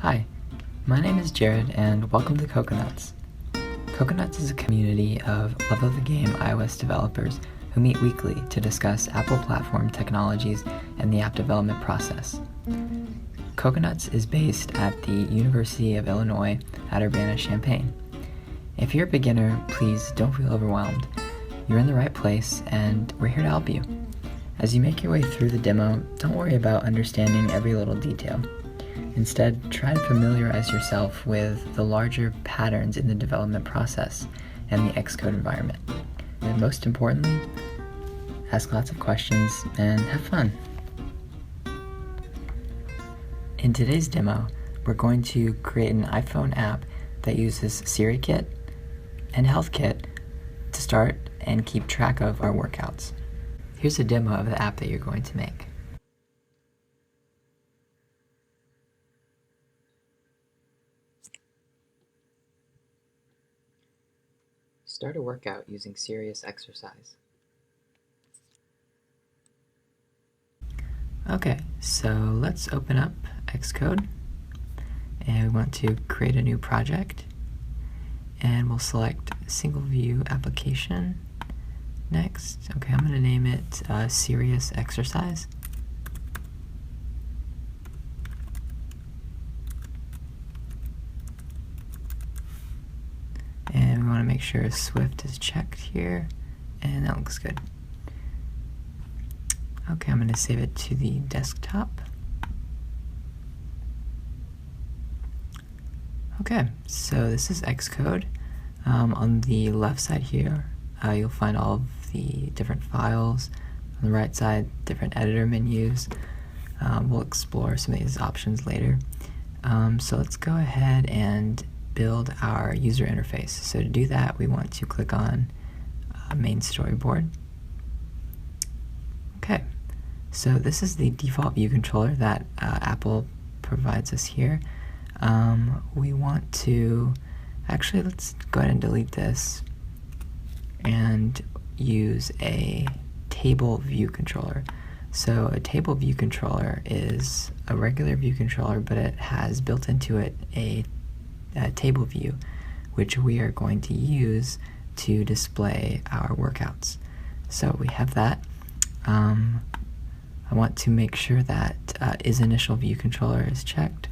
Hi, my name is Jared and welcome to CocoaNuts. CocoaNuts is a community of love-of-the-game iOS developers who meet weekly to discuss Apple platform technologies and the app development process. CocoaNuts is based at the University of Illinois at Urbana-Champaign. If you're a beginner, please don't feel overwhelmed. You're in the right place and we're here to help you. As you make your way through the demo, don't worry about understanding every little detail. Instead, try to familiarize yourself with the larger patterns in the development process and the Xcode environment. And most importantly, ask lots of questions and have fun. In today's demo, we're going to create an iPhone app that uses SiriKit and HealthKit to start and keep track of our workouts. Here's a demo of the app that you're going to make. Start a workout using serious exercise. Okay, so let's open up Xcode and we want to create a new project and we'll select single view application. Next, okay, I'm going to name it serious exercise. And we want to make sure Swift is checked here, and that looks good. Okay, I'm going to save it to the desktop. Okay, so this is Xcode. On the left side here, you'll find all of the different files. On the right side, different editor menus. We'll explore some of these options later. So let's go ahead and build our user interface. So to do that, we want to click on main storyboard. Okay, so this is the default view controller that Apple provides us here. We want to, actually let's go ahead and delete this and use a table view controller. So a table view controller is a regular view controller, but it has built into it a table view, which we are going to use to display our workouts. So we have that. I want to make sure that isInitialViewController is checked,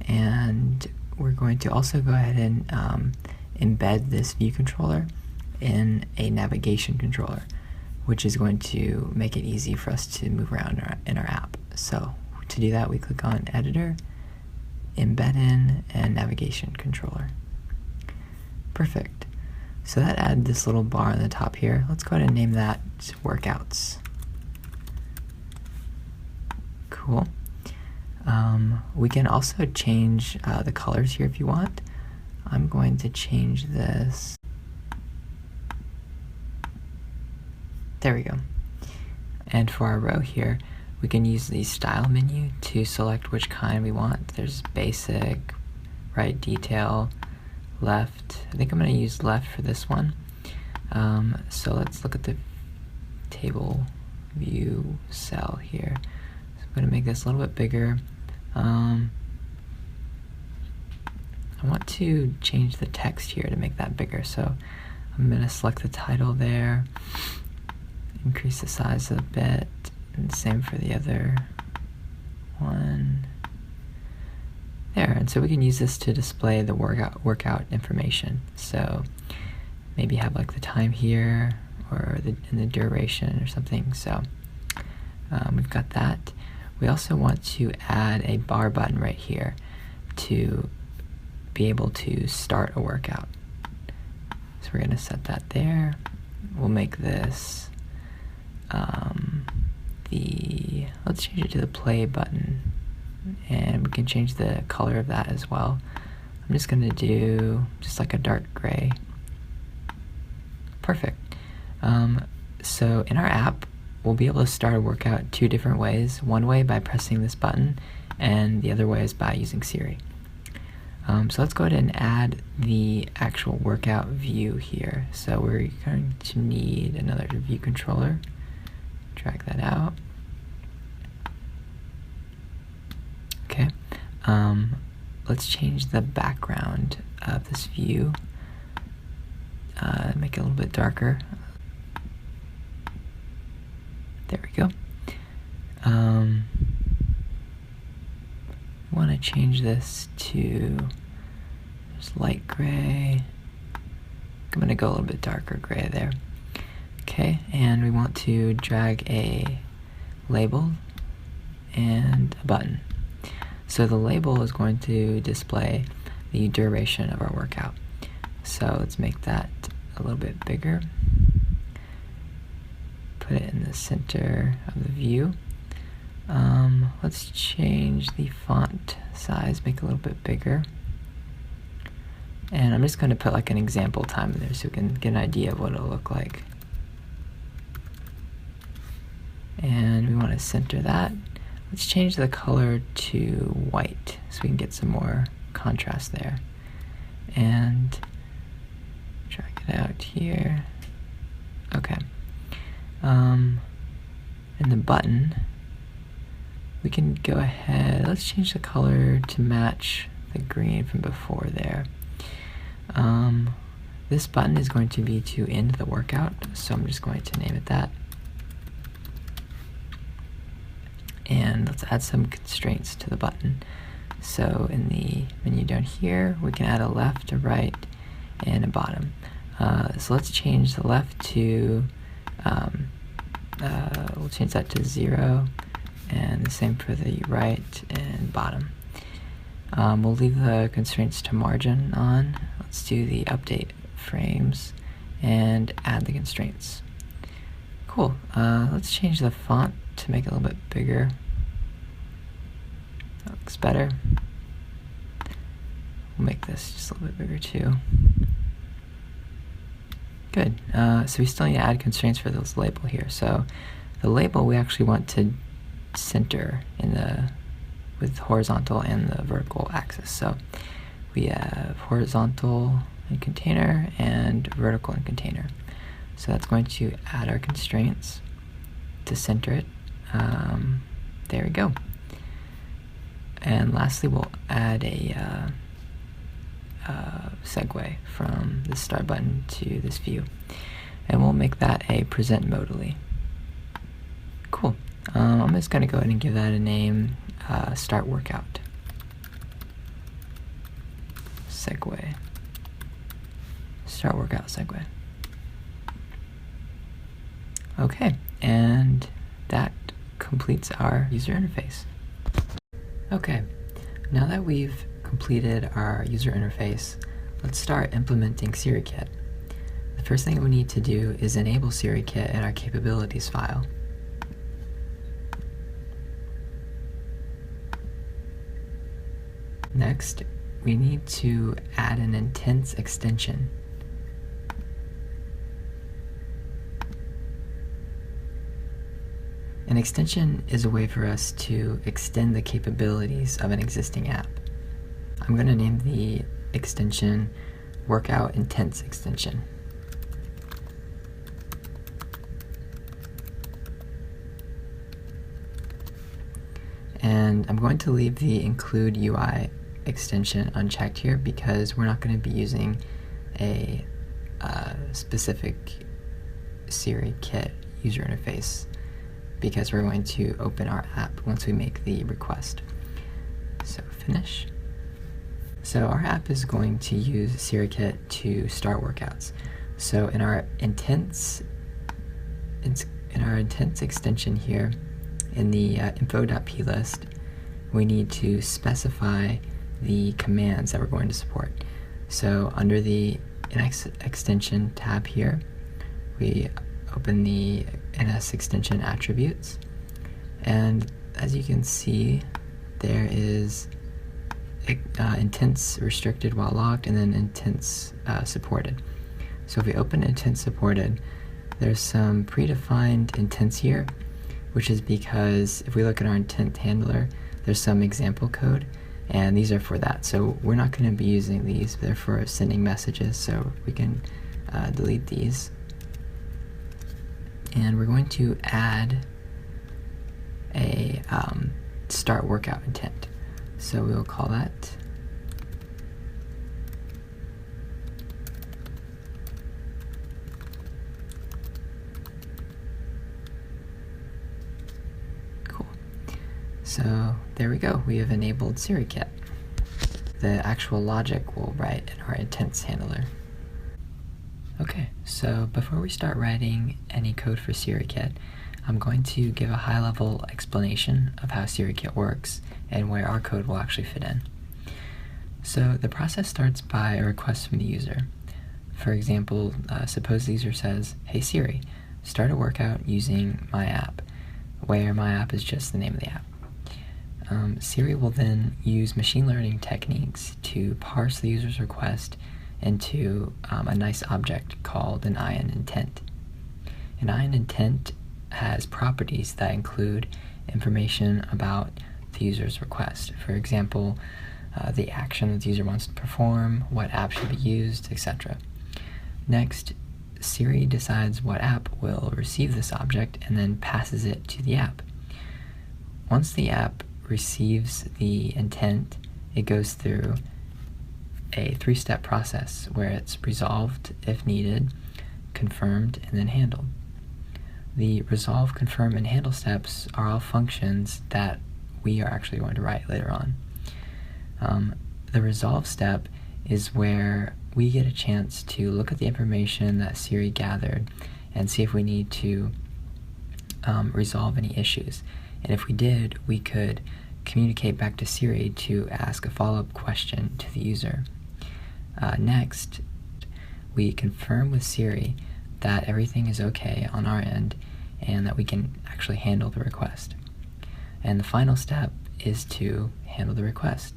and we're going to also go ahead and embed this view controller in a navigation controller, which is going to make it easy for us to move around in our app. So to do that, we click on Editor, Embed in, and Navigation Controller. Perfect. So that added this little bar on the top here. Let's go ahead and name that Workouts. Cool. We can also change the colors here if you want. I'm going to change this. There we go. And for our row here, we can use the style menu to select which kind we want. There's basic, right, detail, left. I think I'm going to use left for this one. So let's look at the table view cell here. So I'm going to make this a little bit bigger. I want to change the text here to make that bigger. So I'm going to select the title there, increase the size a bit, and same for the other one. There, and so we can use this to display the workout information. So maybe have like the time here, or in the duration or something. So we've got that. We also want to add a bar button right here to be able to start a workout. So we're going to set that there. We'll make this let's change it to the play button, and we can change the color of that as well. I'm just going to do just like a dark gray. Perfect. So in our app, we'll be able to start a workout two different ways. One way by pressing this button, and the other way is by using Siri. So let's go ahead and add the actual workout view here. So we're going to need another view controller. Drag that out. Okay. let's change the background of this view, make it a little bit darker. There we go. I want to change this to just light gray. I'm going to go a little bit darker gray there. Okay, and we want to drag a label and a button. So the label is going to display the duration of our workout. So let's make that a little bit bigger. Put it in the center of the view. Let's change the font size, make it a little bit bigger. And I'm just going to put like an example time in there so we can get an idea of what it'll look like. And we want to center that. Let's change the color to white so we can get some more contrast there. And drag it out here. Okay. And the button, we can go ahead, let's change the color to match the green from before there. This button is going to be to end the workout, so I'm just going to name it that. And let's add some constraints to the button. So in the menu down here, we can add a left, a right, and a bottom. So let's change the left to, we'll change that to 0, and the same for the right and bottom. We'll leave the constraints to margin on. Let's do the update frames and add the constraints. Cool. Let's change the font to make it a little bit bigger. That looks better. We'll make this just a little bit bigger too. Good. So we still need to add constraints for this label here. So the label we actually want to center in the with horizontal and the vertical axis. So we have horizontal in container and vertical in container. So that's going to add our constraints to center it. There we go. And lastly, we'll add a segue from the start button to this view. And we'll make that a present modally. Cool. I'm just going to go ahead and give that a name, start workout. Segue. Start workout segue. Okay, and that completes our user interface. Okay, now that we've completed our user interface, let's start implementing SiriKit. The first thing we need to do is enable SiriKit in our capabilities file. Next, we need to add an intents extension. An extension is a way for us to extend the capabilities of an existing app. I'm going to name the extension Workout Intents Extension. And I'm going to leave the Include UI extension unchecked here because we're not going to be using a specific SiriKit user interface, because we're going to open our app once we make the request. So finish. So our app is going to use SiriKit to start workouts. So in our intents extension here, in the info.plist, we need to specify the commands that we're going to support. So under the extension tab here, we open the NS extension attributes, and as you can see, there is intents restricted while locked and then intents supported. So if we open intents supported, there's some predefined intents here, which is because if we look at our intent handler, there's some example code, and these are for that. So we're not going to be using these, they're for sending messages, so we can delete these. And we're going to add a start workout intent. So we'll call that So there we go, we have enabled SiriKit. The actual logic will write in our intents handler. Okay, so before we start writing any code for SiriKit, I'm going to give a high-level explanation of how SiriKit works and where our code will actually fit in. So the process starts by a request from the user. For example, suppose the user says, "Hey Siri, start a workout using my app," where my app is just the name of the app. Siri will then use machine learning techniques to parse the user's request into a nice object called an IN intent. An IN intent has properties that include information about the user's request. For example, the action that the user wants to perform, what app should be used, etc. Next, Siri decides what app will receive this object and then passes it to the app. Once the app receives the intent, it goes through a 3-step process where it's resolved if needed, confirmed, and then handled. The resolve, confirm, and handle steps are all functions that we are actually going to write later on. The resolve step is where we get a chance to look at the information that Siri gathered and see if we need to resolve any issues. And if we did, we could communicate back to Siri to ask a follow-up question to the user. Next, we confirm with Siri that everything is okay on our end and that we can actually handle the request. And the final step is to handle the request.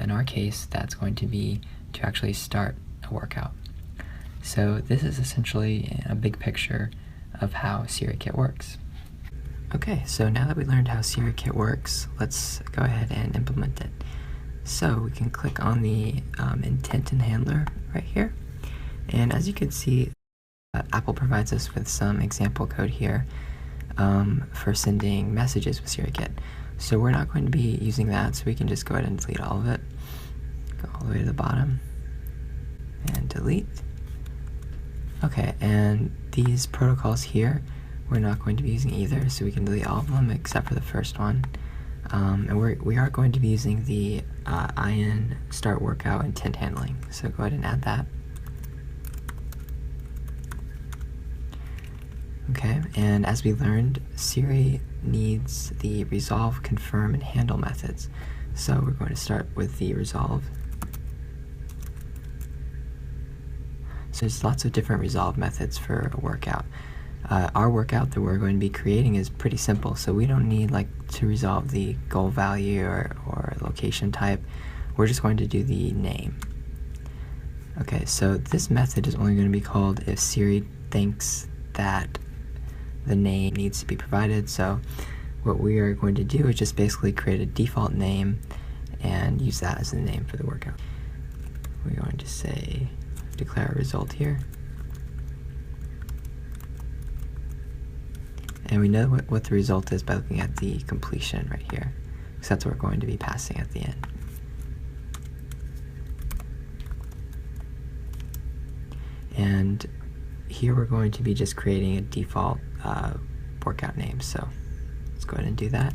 In our case, that's going to be to actually start a workout. So this is essentially a big picture of how SiriKit works. Okay, so now that we learned how SiriKit works, let's go ahead and implement it. So we can click on the intent and handler right here. And as you can see, Apple provides us with some example code here for sending messages with SiriKit. So we're not going to be using that, so we can just go ahead and delete all of it. Go all the way to the bottom and delete. Okay, and these protocols here, we're not going to be using either, so we can delete all of them except for the first one. And we are going to be using the IN start workout intent handling, so go ahead and add that. Okay, and as we learned, Siri needs the resolve, confirm, and handle methods. So we're going to start with the resolve. So there's lots of different resolve methods for a workout. Our workout that we're going to be creating is pretty simple, so we don't need to resolve the goal value or location type. We're just going to do the name. Okay, so this method is only going to be called if Siri thinks that the name needs to be provided. So what we are going to do is just basically create a default name and use that as the name for the workout. We're going to say declare a result here. And we know what the result is by looking at the completion right here, because that's what we're going to be passing at the end. And here we're going to be just creating a default workout name, so let's go ahead and do that.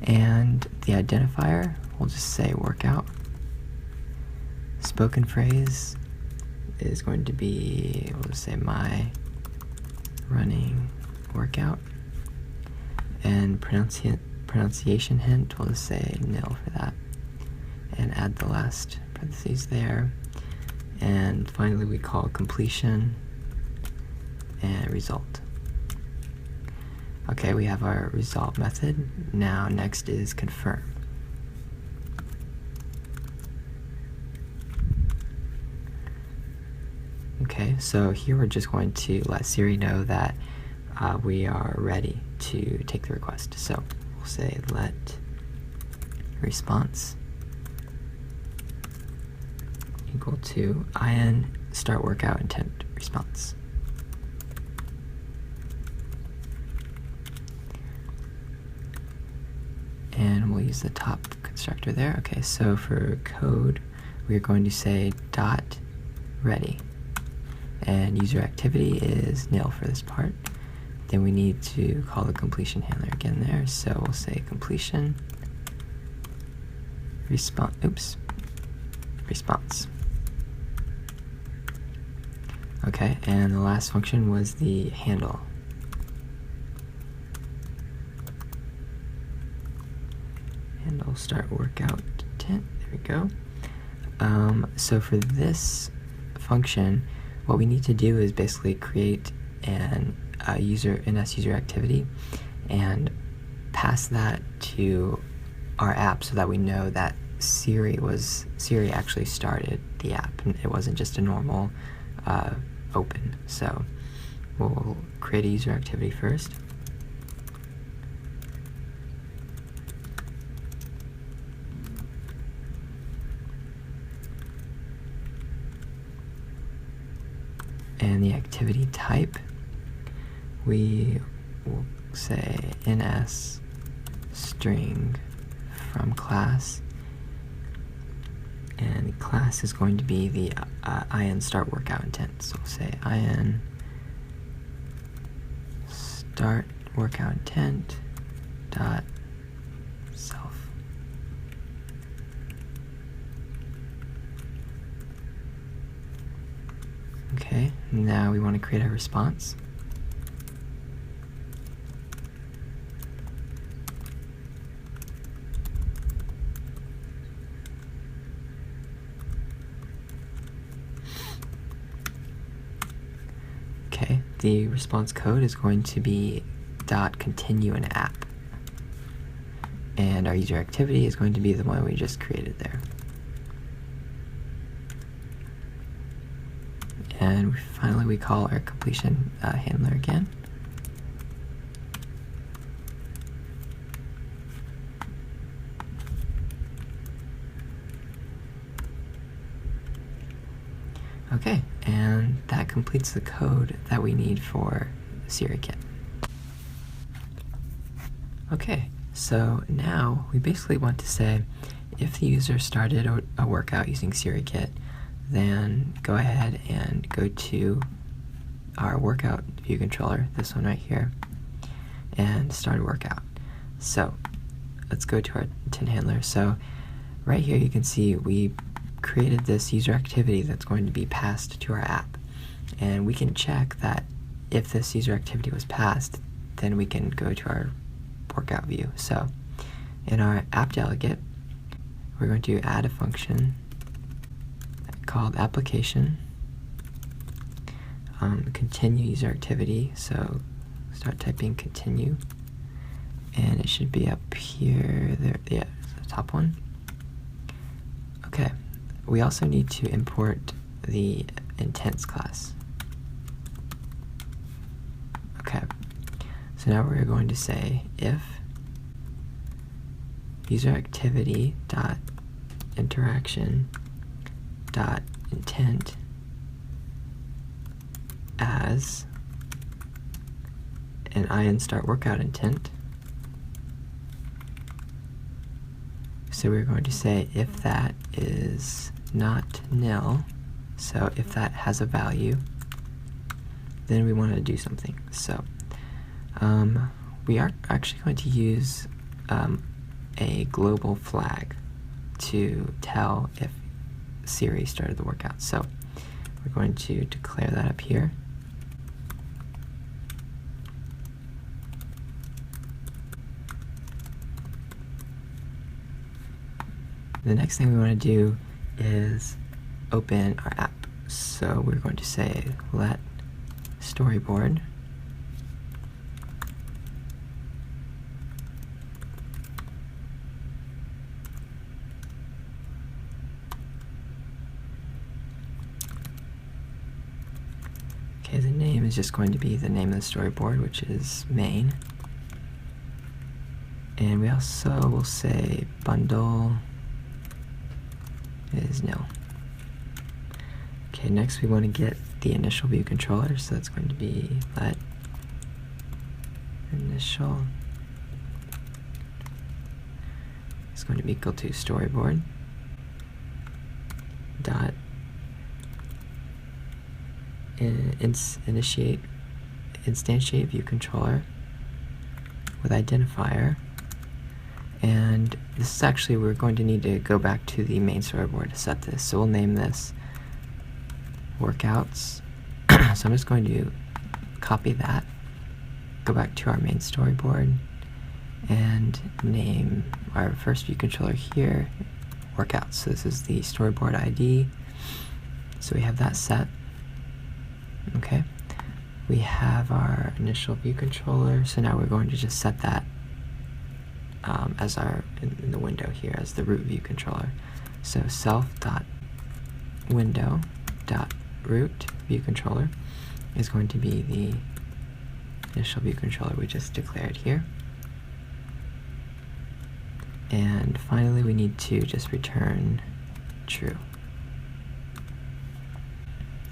And the identifier, we'll just say workout. Spoken phrase is going to be, we'll just say my running workout. And pronunciation hint, we'll just say nil for that. And add the last parentheses there. And finally we call completion and result. Okay, we have our resolve method. Now next is confirm. Okay, so here we're just going to let Siri know that we are ready to take the request. So we'll say let response equal to IN start workout intent response. and we'll use the top constructor there. Okay, so for code, we're going to say dot ready, and user activity is nil for this part. Then we need to call the completion handler again there, so we'll say completion response. Okay, and the last function was the handle. Handle start workout intent. There we go. So for this function, what we need to do is basically create an NS user activity and pass that to our app so that we know that Siri actually started the app and it wasn't just a normal open. So we'll create a user activity first. And the activity type, we will say ns string from class, and the class is going to be the in start workout intent. So we'll say in start workout intent dot self. Okay, now we want to create a response. Okay, the response code is going to be .continue an app, and our user activity is going to be the one we just created there. And finally we call our completion handler again. Okay, and that completes the code that we need for SiriKit. Okay, so now we basically want to say if the user started a workout using SiriKit, then go ahead and go to our WorkoutViewController, this one right here, and start a workout. So let's go to our intent handler. So right here you can see we created this user activity that's going to be passed to our app, and we can check that if this user activity was passed, then we can go to our workout view. So in our app delegate, we're going to add a function called application continue user activity. So start typing continue, and it should be up here. There, yeah, the top one. Okay, we also need to import the intents class. Okay, so now we're going to say if user activity dot interaction dot intent as an in start workout intent. So we're going to say if that is not nil, so if that has a value, then we want to do something. So we are actually going to use a global flag to tell if Siri started the workout. So we're going to declare that up here. The next thing we want to do is open our app. So we're going to say let storyboard Okay, the name is just going to be the name of the storyboard, which is main. And we also will say bundle is nil. Okay, next we want to get the initial view controller, so that's going to be let initial is going to be equal to storyboard dot instantiate view controller with identifier. And this is actually, we're going to need to go back to the main storyboard to set this. So we'll name this workouts. So I'm just going to copy that, go back to our main storyboard, and name our first view controller here workouts. So this is the storyboard ID. So we have that set. Okay. We have our initial view controller. So now we're going to just set that as our in the window here as the root view controller. So self.window.root view controller is going to be the initial view controller we just declared here. And finally, we need to just return true.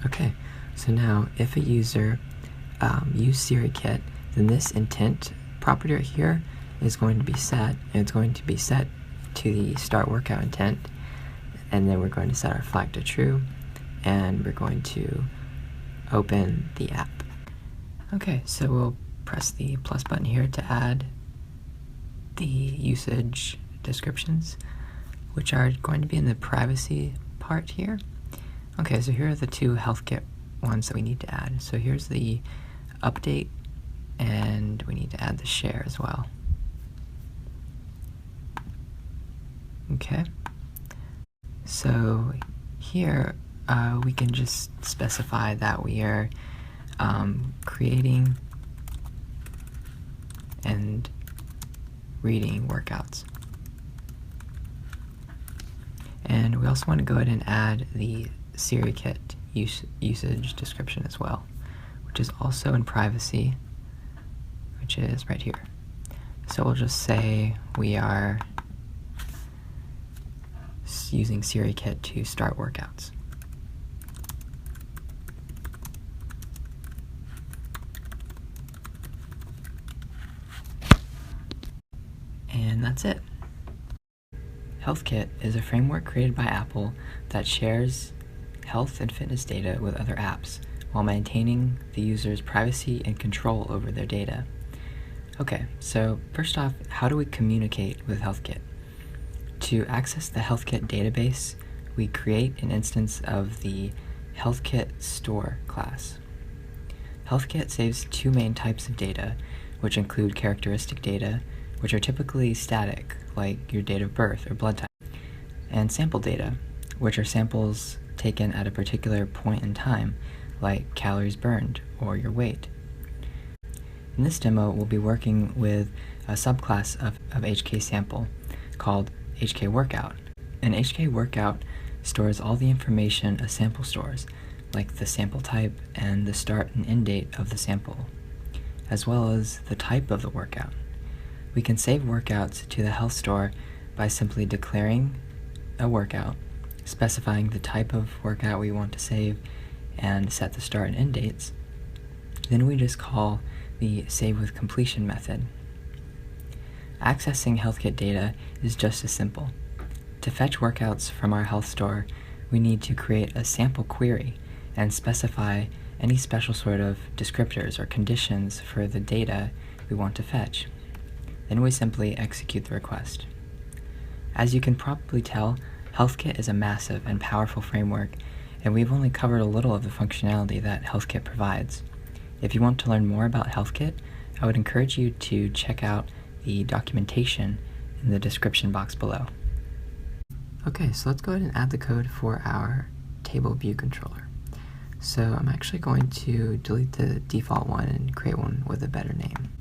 Okay, so now if a user used SiriKit, then this intent property right here is going to be set, and it's going to be set to the start workout intent, and then we're going to set our flag to true, and we're going to open the app. Okay, so we'll press the plus button here to add the usage descriptions, which are going to be in the privacy part here. Okay, so here are the two HealthKit ones that we need to add. So here's the update, and we need to add the share as well. Okay, so here we can just specify that we are creating and reading workouts. And we also want to go ahead and add the SiriKit usage description as well, which is also in privacy, which is right here. So we'll just say we are using SiriKit to start workouts. And that's it. HealthKit is a framework created by Apple that shares health and fitness data with other apps while maintaining the user's privacy and control over their data. Okay, so first off, how do we communicate with HealthKit? To access the HealthKit database, we create an instance of the HealthKit store class. HealthKit saves two main types of data, which include characteristic data, which are typically static, like your date of birth or blood type, and sample data, which are samples taken at a particular point in time, like calories burned or your weight. In this demo, we'll be working with a subclass of HK sample called HK Workout. An HK Workout stores all the information a sample stores, like the sample type and the start and end date of the sample, as well as the type of the workout. We can save workouts to the health store by simply declaring a workout, specifying the type of workout we want to save, and set the start and end dates. Then we just call the save with completion method. Accessing HealthKit data is just as simple. To fetch workouts from our health store, we need to create a sample query and specify any special sort of descriptors or conditions for the data we want to fetch. Then we simply execute the request. As you can probably tell, HealthKit is a massive and powerful framework, and we've only covered a little of the functionality that HealthKit provides. If you want to learn more about HealthKit, I would encourage you to check out the documentation in the description box below. Okay, so let's go ahead and add the code for our table view controller. So I'm actually going to delete the default one and create one with a better name.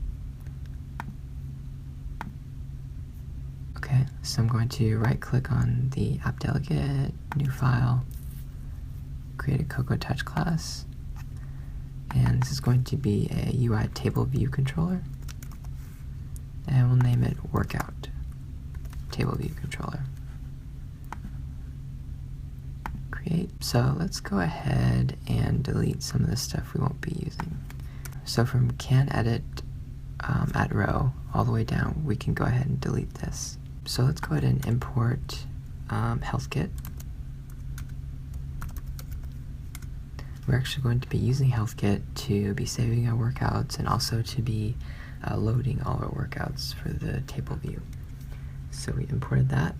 Okay, so I'm going to right-click on the app delegate, new file, create a CocoaTouch class, and this is going to be a UI table view controller, and we'll name it Workout Table View Controller. Create. So let's go ahead and delete some of the stuff we won't be using. So from can edit at row all the way down, we can go ahead and delete this. So let's go ahead and import HealthKit. We're actually going to be using HealthKit to be saving our workouts and also to be loading all our workouts for the table view. So we imported that.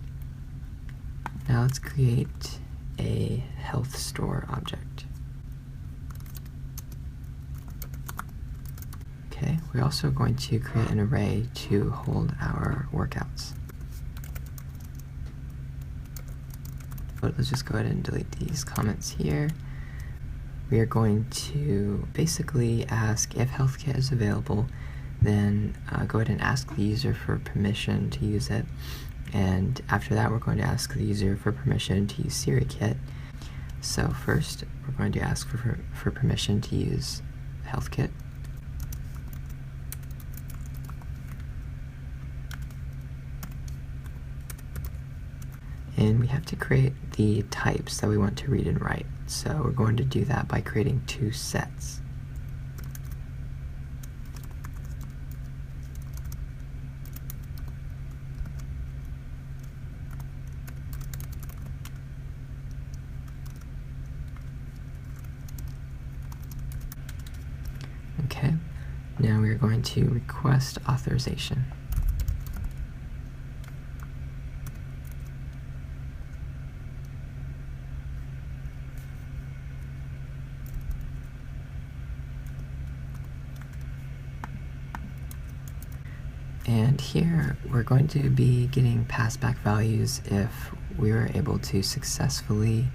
Now let's create a health store object. Okay, we're also going to create an array to hold our workouts. But let's just go ahead and delete these comments here. We are going to basically ask if HealthKit is available, then go ahead and ask the user for permission to use it. And after that, we're going to ask the user for permission to use SiriKit. So first, we're going to ask for permission to use HealthKit. And we have to create the types that we want to read and write. So we're going to do that by creating two sets. Okay, now we're going to request authorization. And here, we're going to be getting passback values if we were able to successfully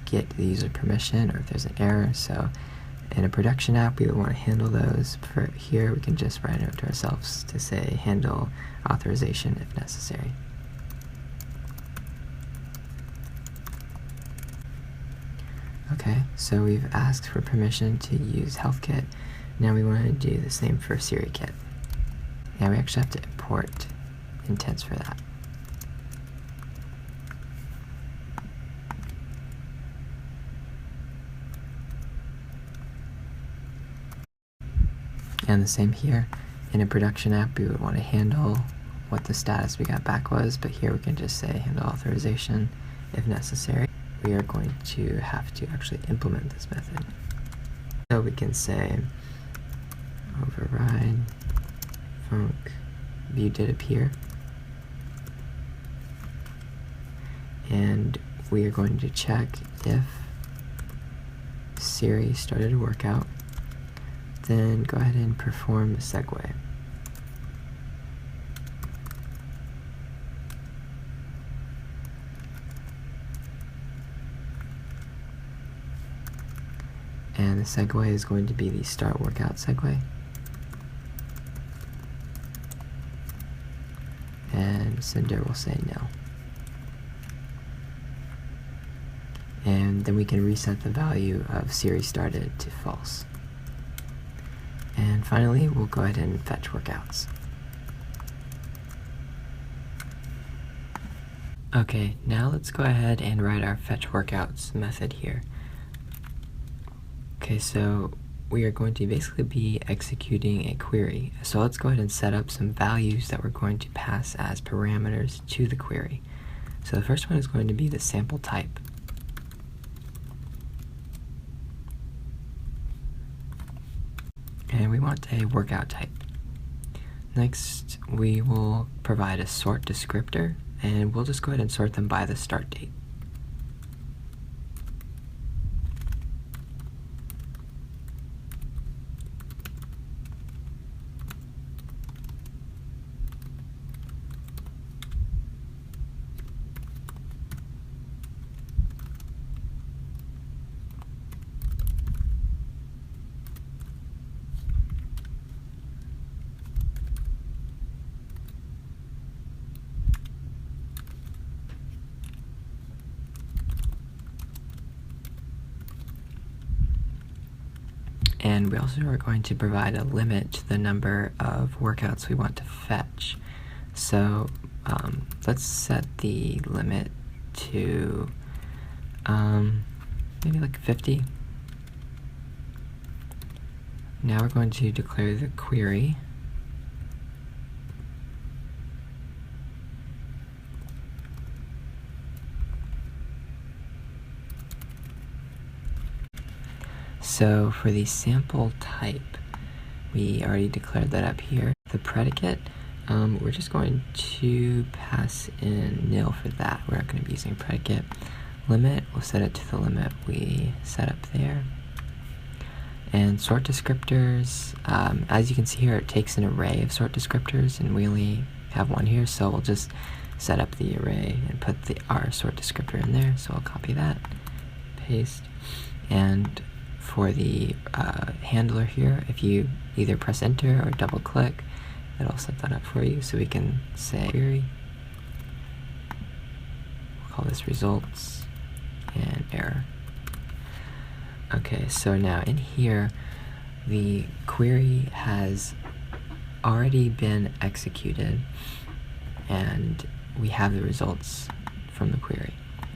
get the user permission or if there's an error. So in a production app, we would want to handle those. For here, we can just write a note to ourselves to say handle authorization if necessary. Okay, so we've asked for permission to use HealthKit. Now we want to do the same for SiriKit. Now we actually have to import intents for that. And the same here. In a production app, we would want to handle what the status we got back was, but here we can just say handle authorization if necessary. We are going to have to actually implement this method. So we can say override func view did appear, and we are going to check if Siri started a workout, then go ahead and perform the segue. And the segue is going to be the start workout segue. And sender will say no. And then we can reset the value of Siri started to false. And finally, we'll go ahead and fetch workouts. Okay, now let's go ahead and write our fetch workouts method here. Okay, so we are going to basically be executing a query. So let's go ahead and set up some values that we're going to pass as parameters to the query. So the first one is going to be the sample type. And we want a workout type. Next, we will provide a sort descriptor, and we'll just go ahead and sort them by the start date. And we also are going to provide a limit to the number of workouts we want to fetch. So let's set the limit to maybe like 50. Now we're going to declare the query. So for the sample type, we already declared that up here. The predicate, we're just going to pass in nil for that. We're not going to be using predicate. Limit, we'll set it to the limit we set up there. And sort descriptors, as you can see here, it takes an array of sort descriptors, and we only have one here, so we'll just set up the array and put our sort descriptor in there. So I'll copy that, paste, and for the handler here, if you either press enter or double click, it'll set that up for you. So we can say query, we'll call this results, and error. Okay, so now in here, the query has already been executed, and we have the results from the query.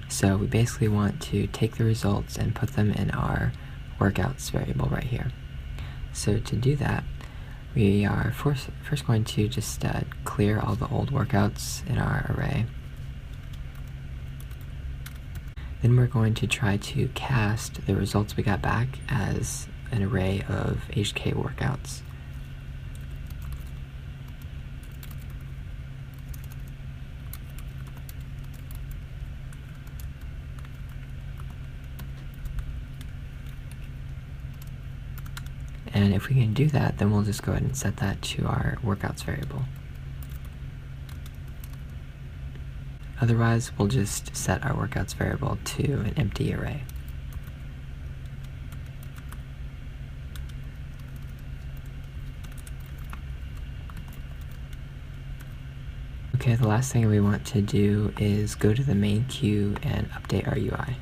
So we basically want to take the results and put them in our workouts variable right here. So to do that, we are first going to just clear all the old workouts in our array. Then we're going to try to cast the results we got back as an array of HK workouts. And if we can do that, then we'll just go ahead and set that to our workouts variable. Otherwise, we'll just set our workouts variable to an empty array. Okay, the last thing we want to do is go to the main queue and update our UI.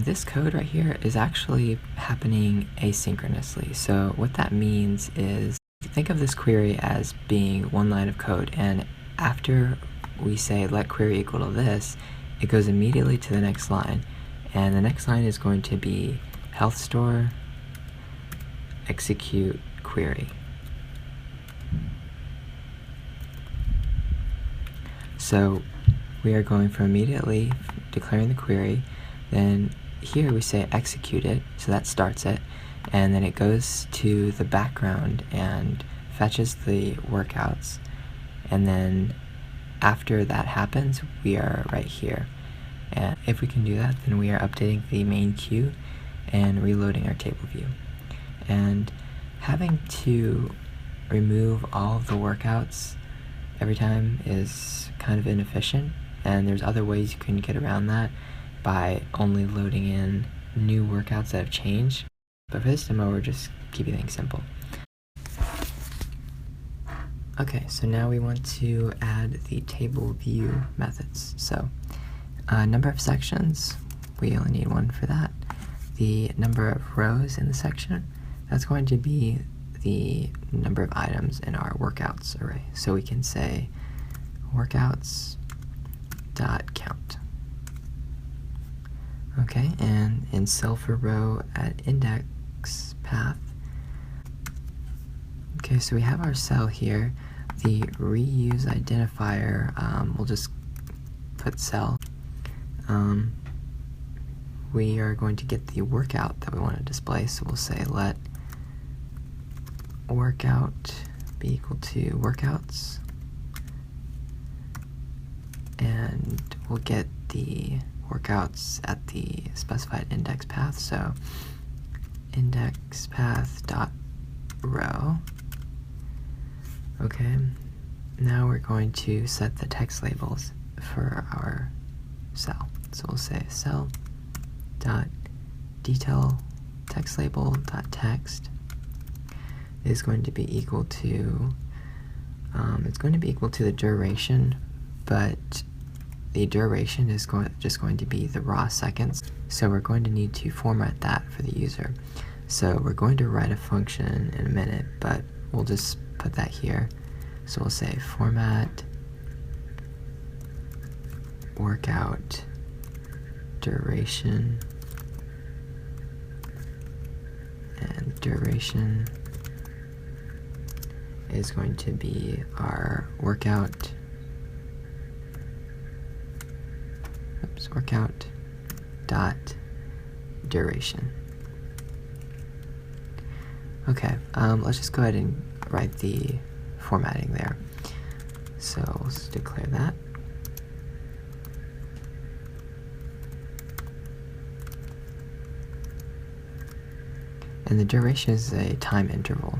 This code right here is actually happening asynchronously. So what that means is, think of this query as being one line of code, and after we say let query equal to this, it goes immediately to the next line, and the next line is going to be health store execute query. So we are going from immediately declaring the query, then here we say execute it, so that starts it, and then it goes to the background and fetches the workouts, and then after that happens, we are right here. And if we can do that, then we are updating the main queue and reloading our table view. And having to remove all of the workouts every time is kind of inefficient, and there's other ways you can get around that by only loading in new workouts that have changed. But for this demo, we're just keeping things simple. Okay, so now we want to add the table view methods. So number of sections, we only need one for that. The number of rows in the section, that's going to be the number of items in our workouts array. So we can say workouts.count. Okay, and in cell for row at index path. Okay, so we have our cell here. The reuse identifier, we'll just put cell. We are going to get the workout that we want to display, so we'll say let workout be equal to workouts, and we'll get the workouts at the specified index path, so index path dot row. Okay, now we're going to set the text labels for our cell. So we'll say cell dot detail text label dot text is going to be equal to it's going to be equal to the duration, but the duration is just going to be the raw seconds, so we're going to need to format that for the user. So we're going to write a function in a minute, but we'll just put that here. So we'll say format workout duration, and duration is going to be our workout workout dot duration. Okay, let's just go ahead and write the formatting there. So let's declare that. And the duration is a time interval.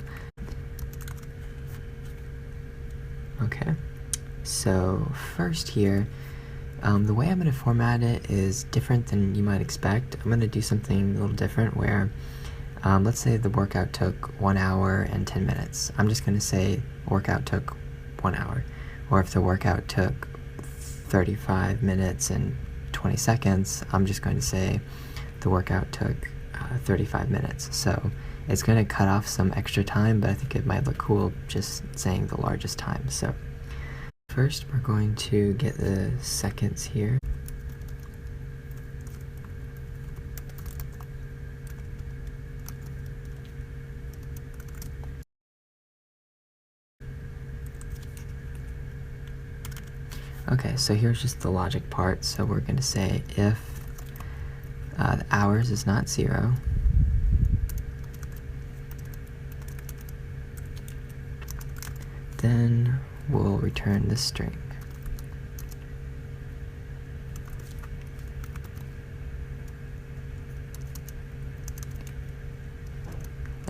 Okay, so first here, the way I'm going to format it is different than you might expect. I'm going to do something a little different where, let's say the workout took 1 hour and 10 minutes. I'm just going to say workout took 1 hour. Or if the workout took 35 minutes and 20 seconds, I'm just going to say the workout took 35 minutes. So it's going to cut off some extra time, but I think it might look cool just saying the largest time. So first we're going to get the seconds here. Okay, so here's just the logic part. So we're going to say if the hours is not 0, then we'll return the string.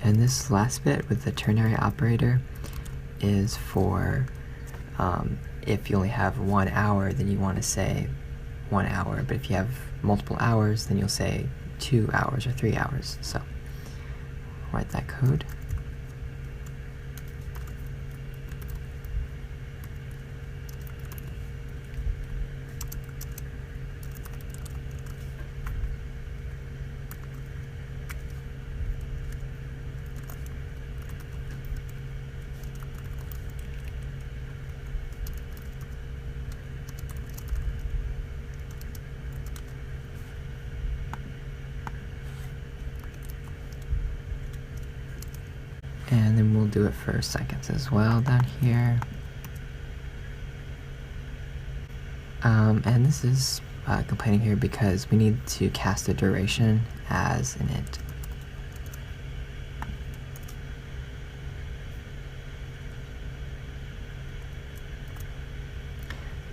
And this last bit with the ternary operator is for if you only have 1 hour, then you want to say 1 hour. But if you have multiple hours, then you'll say 2 hours or 3 hours. So write that code. And then we'll do it for seconds as well down here. And this is complaining here because we need to cast the duration as an int.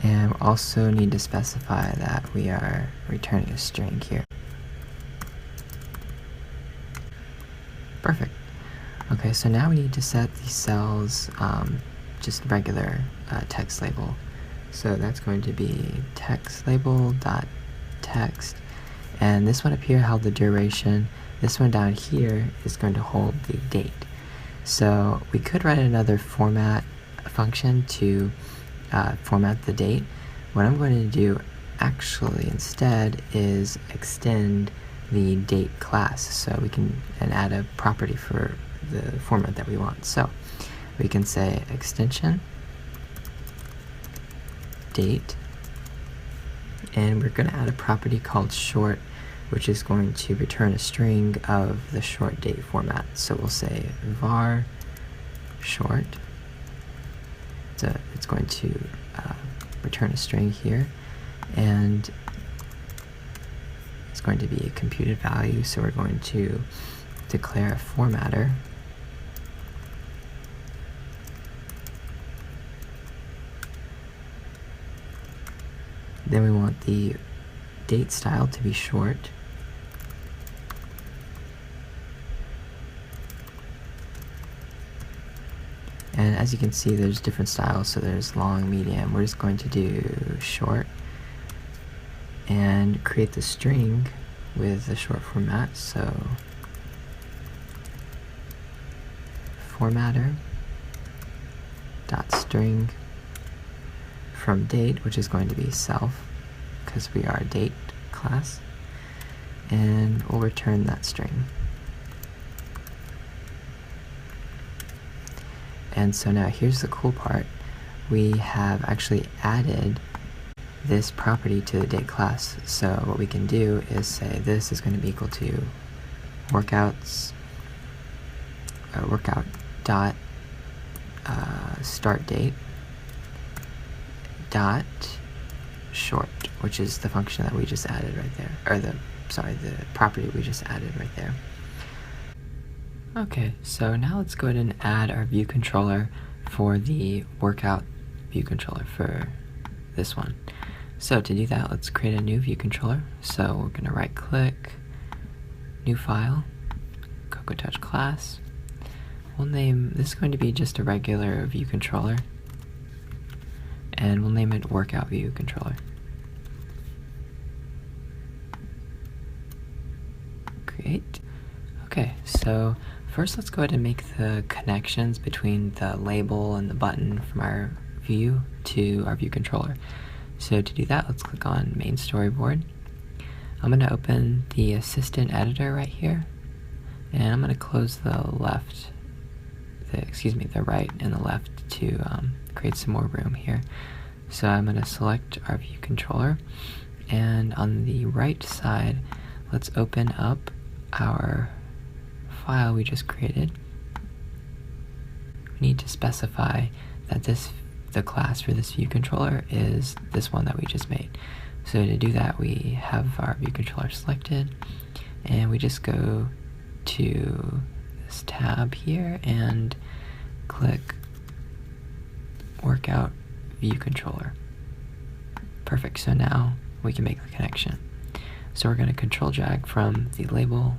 And we also need to specify that we are returning a string here. Perfect. Okay, so now we need to set these cells just regular text label. So that's going to be text label dot text, and this one up here held the duration. This one down here is going to hold the date. So we could write another format function to format the date. What I'm going to do actually instead is extend the date class, so we can add a property for the format that we want. So we can say extension date, and we're going to add a property called short, which is going to return a string of the short date format. So we'll say var short. So it's going to return a string here, and it's going to be a computed value. So we're going to declare a formatter. Then we want the date style to be short. And as you can see, there's different styles, so there's long, medium. We're just going to do short and create the string with the short format. So formatter dot string from date, which is going to be self, because we are a date class, and we'll return that string. And so now here's the cool part. We have actually added this property to the date class. So what we can do is say this is going to be equal to workout dot start date dot short. which is the function that we just added right there, or the property we just added right there. Okay, so now let's go ahead and add our view controller for the workout view controller for this one. So to do that, let's create a new view controller. So we're going to right click, new file, CocoaTouch class. We'll name, this is going to be just a regular view controller, and we'll name it WorkoutViewController. Create. Okay, so first let's go ahead and make the connections between the label and the button from our view to our view controller. So to do that, let's click on main storyboard. I'm going to open the assistant editor right here, and I'm going to close the left, the right and the left to create some more room here. So I'm going to select our view controller, and on the right side, let's open up our file we just created. We need to specify that the class for this view controller is this one that we just made. So to do that, we have our view controller selected, and we just go to this tab here and click Workout View Controller. Perfect, so now we can make the connection. So we're going to control drag from the label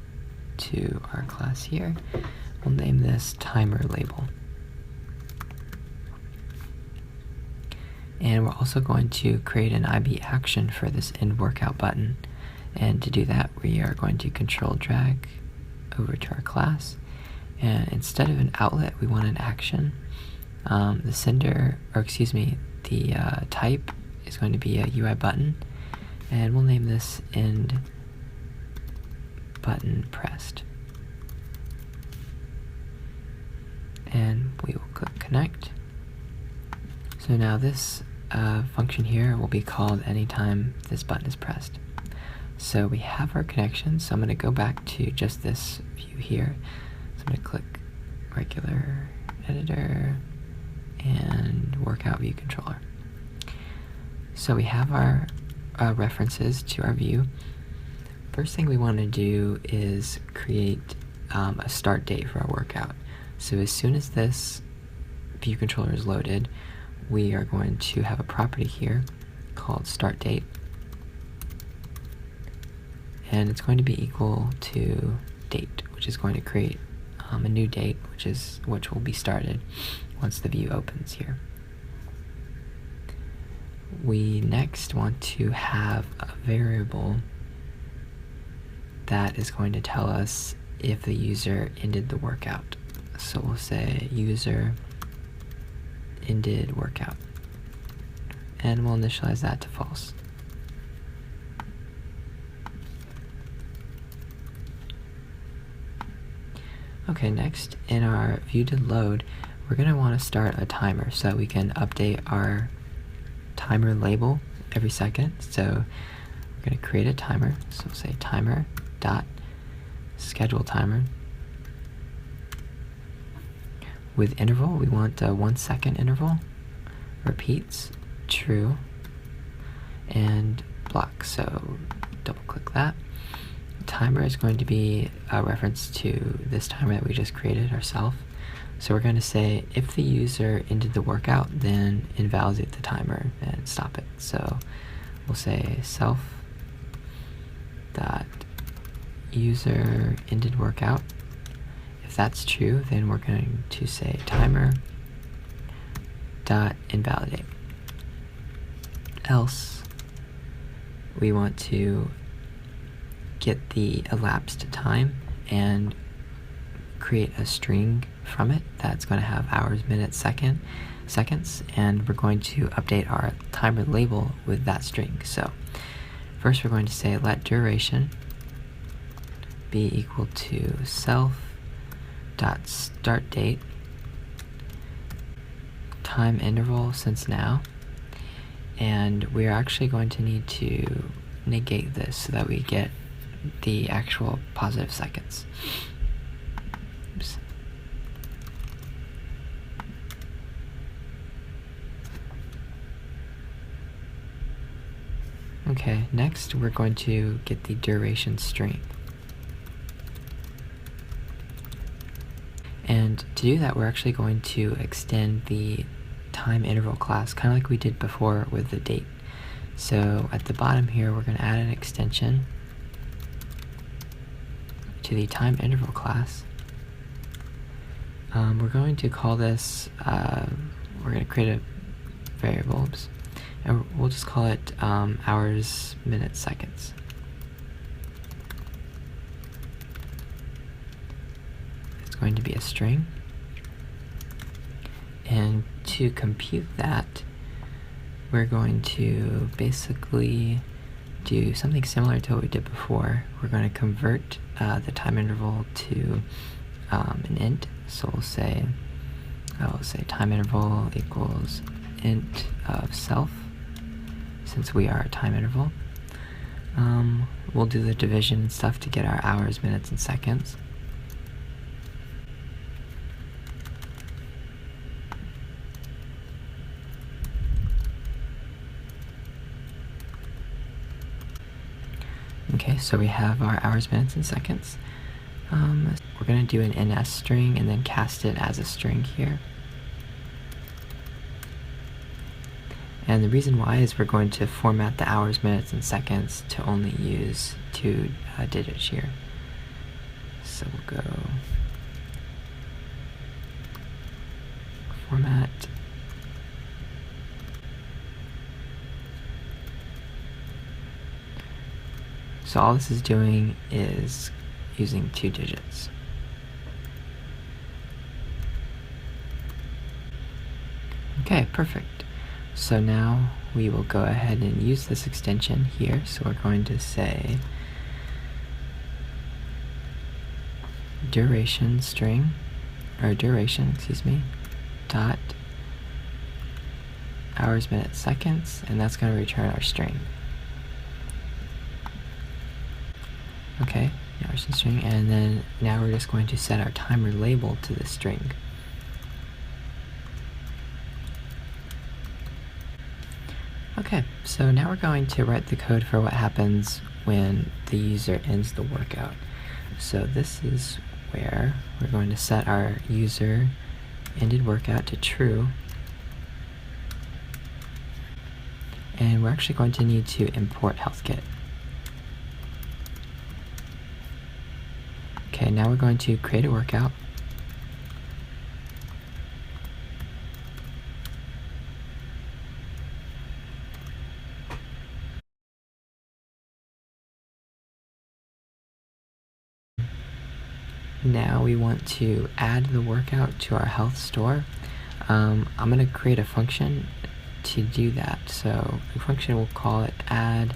to our class here. We'll name this timer label. And we're also going to create an IB action for this end workout button. And to do that, we are going to control drag over to our class. And instead of an outlet, we want an action. The sender, or excuse me, the type is going to be a UI button. And we'll name this end button pressed. And we will click connect. So now this function here will be called anytime this button is pressed. So we have our connection, so I'm going to go back to just this view here. So I'm going to click regular editor and workout view controller. So we have our references to our view. First thing we want to do is create a start date for our workout. So as soon as this view controller is loaded, we are going to have a property here called start date, and it's going to be equal to date, which is going to create a new date, which will be started once the view opens here. We next want to have a variable that is going to tell us if the user ended the workout. So we'll say user ended workout, and we'll initialize that to false. Okay, next in our view to load, we're going to want to start a timer so that we can update our timer label every second. So we're going to create a timer, so we'll say timer dot schedule timer. With interval, we want a 1 second interval, repeats, true, and block. So double click that. Timer is going to be a reference to this timer that we just created ourselves. So we're going to say if the user ended the workout, then invalidate the timer and stop it. So we'll say self dot user ended workout. If that's true, then we're going to say timer dot invalidate. Else, we want to get the elapsed time and create a string from it that's going to have hours, minutes, seconds, and we're going to update our timer label with that string. So first we're going to say let duration be equal to self dot start date time interval since now, and we're actually going to need to negate this so that we get the actual positive seconds. Oops. Okay, next we're going to get the duration string. And to do that, we're actually going to extend the time interval class, kind of like we did before with the date. So at the bottom here, we're going to add an extension to the time interval class. We're going to call this, we're going to create a variable, and we'll just call it hours, minutes, seconds. It's going to be a string. And to compute that, we're going to basically do something similar to what we did before. We're going to convert the time interval to an int. So we'll say time interval equals int of self, since we are a time interval. We'll do the division and stuff to get our hours, minutes, and seconds. Okay, so we have our hours, minutes, and seconds. We're going to do an ns string and then cast it as a string here. And the reason why is we're going to format the hours, minutes, and seconds to only use 2 digits here. So we'll go format. So all this is doing is using 2 digits. Okay, perfect. So now we will go ahead and use this extension here. So we're going to say duration string, or duration, excuse me, dot hours, minutes, seconds, and that's going to return our string. Okay, hours and string, and then now we're just going to set our timer label to the string. Okay, so now we're going to write the code for what happens when the user ends the workout. So this is where we're going to set our user ended workout to true. And we're actually going to need to import HealthKit. Okay, now we're going to create a workout. Now we want to add the workout to our health store. I'm going to create a function to do that. So the function, we'll call it add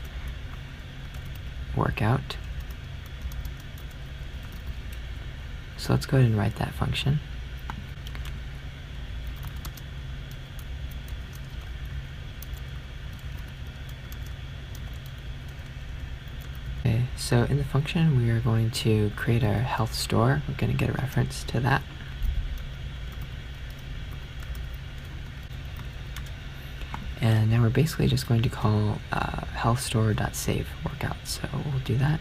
workout. So let's go ahead and write that function. Okay, so in the function we are going to create our health store. We're going to get a reference to that. And now we're basically just going to call healthstore.save workout. So we'll do that.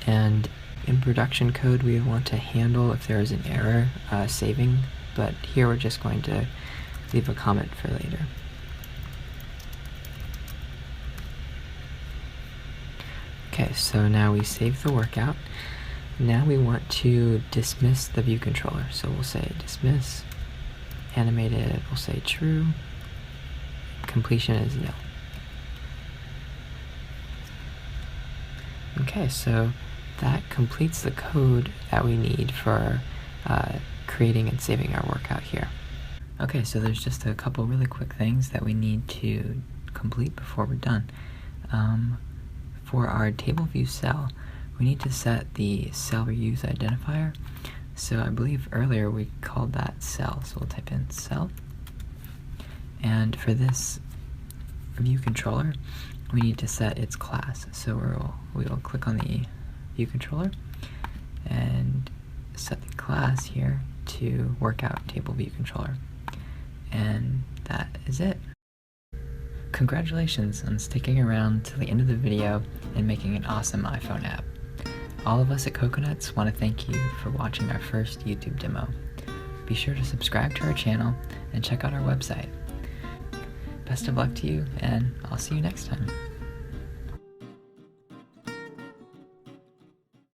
And in production code, we want to handle if there is an error saving, but here we're just going to leave a comment for later. Okay, so now we save the workout. Now we want to dismiss the view controller. So we'll say dismiss, animated, we'll say true, completion is nil. Okay, so that completes the code that we need for creating and saving our workout here. Okay, so there's just a couple really quick things that we need to complete before we're done. For our table view cell, we need to set the cell reuse identifier. So I believe earlier we called that cell, so we'll type in cell. And for this view controller, we need to set its class. So we will click on the view controller and set the class here to WorkoutTableViewController. And that is it. Congratulations on sticking around till the end of the video and making an awesome iPhone app. All of us at CocoaNuts want to thank you for watching our first YouTube demo. Be sure to subscribe to our channel and check out our website. Best of luck to you, and I'll see you next time.